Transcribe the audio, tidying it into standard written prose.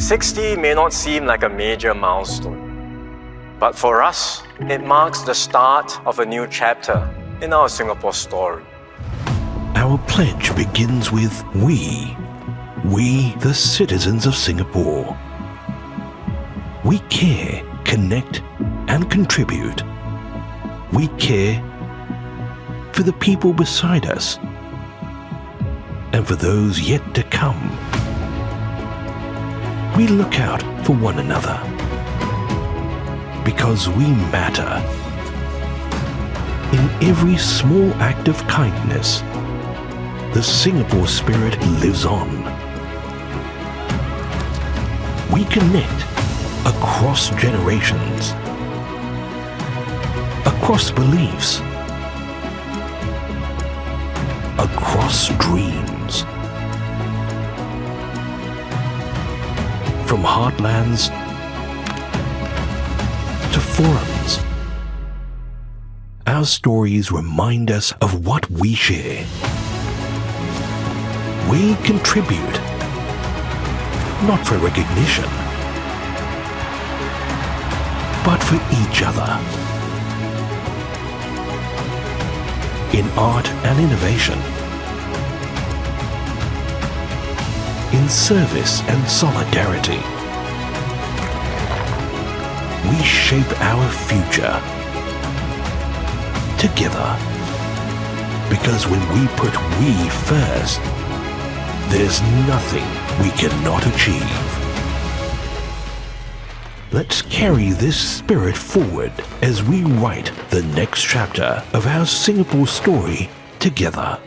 60 may not seem like a major milestone, but for us, it marks the start of a new chapter in our Singapore story. Our pledge begins with we, the citizens of Singapore. We care, connect, and contribute. We care for the people beside us and for those yet to come. We look out for one another because we matter. In every small act of kindness, the Singapore spirit lives on. We connect across generations, across beliefs, across dreams. From heartlands to forums, our stories remind us of what we share. We contribute, not for recognition, but for each other. In art and innovation, in service and solidarity, we shape our future together. Because when we put we first, there's nothing we cannot achieve. Let's carry this spirit forward as we write the next chapter of our Singapore story together.